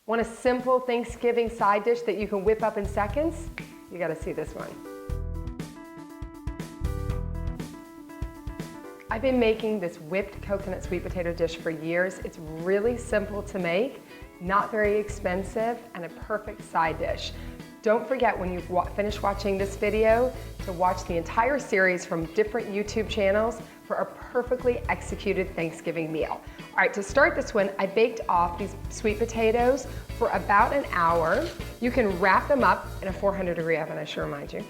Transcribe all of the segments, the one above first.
Want a simple Thanksgiving side dish that you can whip up in seconds? You gotta see this one. I've been making this whipped coconut sweet potato dish for years. It's really simple to make, not very expensive, and a perfect side dish. Don't forget when you finish watching this video to watch the entire series from different YouTube channels for a perfectly executed Thanksgiving meal. All right, to start this one, I baked off these sweet potatoes for about an hour. You can wrap them up in a 400-degree oven, I should remind you.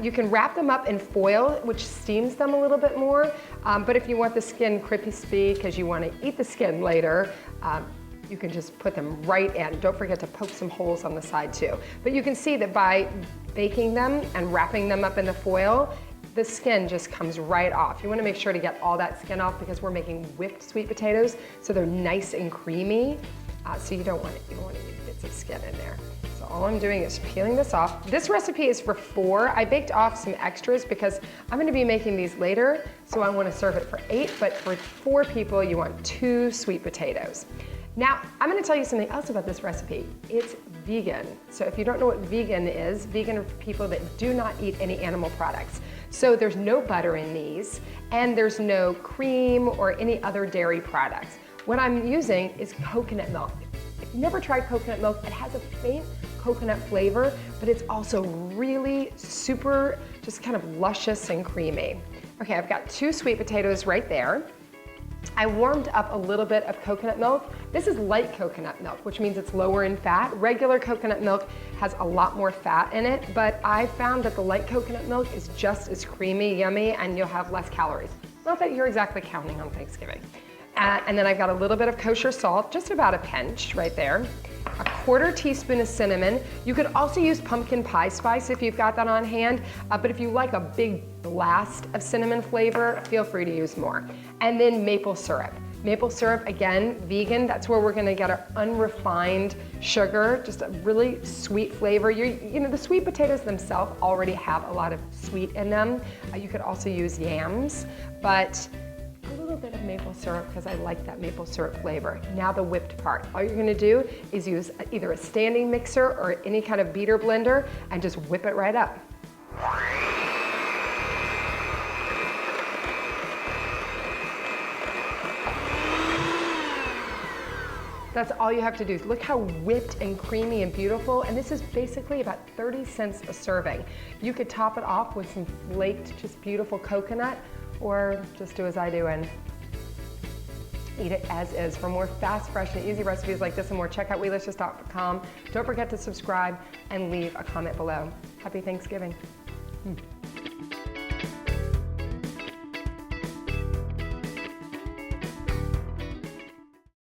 You can wrap them up in foil, which steams them a little bit more, but if you want the skin crispy because you want to eat the skin later, you can just put them right in. Don't forget to poke some holes on the side too. But you can see that by baking them and wrapping them up in the foil, the skin just comes right off. You want to make sure to get all that skin off because we're making whipped sweet potatoes, so they're nice and creamy. So you don't want any bits of skin in there. So all I'm doing is peeling this off. This recipe is for 4. I baked off some extras because I'm going to be making these later, so I want to serve it for 8, but for 4 people, you want 2 sweet potatoes. Now, I'm going to tell you something else about this recipe. It's vegan. So if you don't know what vegan is, vegan are people that do not eat any animal products. So there's no butter in these, and there's no cream or any other dairy products. What I'm using is coconut milk. If you've never tried coconut milk, it has a faint coconut flavor, but it's also really super, just kind of luscious and creamy. Okay, I've got 2 sweet potatoes right there. I warmed up a little bit of coconut milk. This is light coconut milk, which means it's lower in fat. Regular coconut milk has a lot more fat in it, but I found that the light coconut milk is just as creamy, yummy, and you'll have less calories. Not that you're exactly counting on Thanksgiving. And then I've got a little bit of kosher salt, just about a pinch right there. A 1/4 teaspoon of cinnamon. You could also use pumpkin pie spice if you've got that on hand, but if you like a big blast of cinnamon flavor, feel free to use more. And then maple syrup. Maple syrup, again, vegan, that's where we're gonna get our unrefined sugar, just a really sweet flavor. You know, the sweet potatoes themselves already have a lot of sweet in them. You could also use yams, but a little bit of maple syrup because I like that maple syrup flavor. Now the whipped part. All you're gonna do is use either a standing mixer or any kind of beater blender and just whip it right up. That's all you have to do. Look how whipped and creamy and beautiful, and this is basically about 30 cents a serving. You could top it off with some flaked, just beautiful coconut, or just do as I do and eat it as is. For more fast, fresh, and easy recipes like this and more, check out Weelicious.com. Don't forget to subscribe and leave a comment below. Happy Thanksgiving.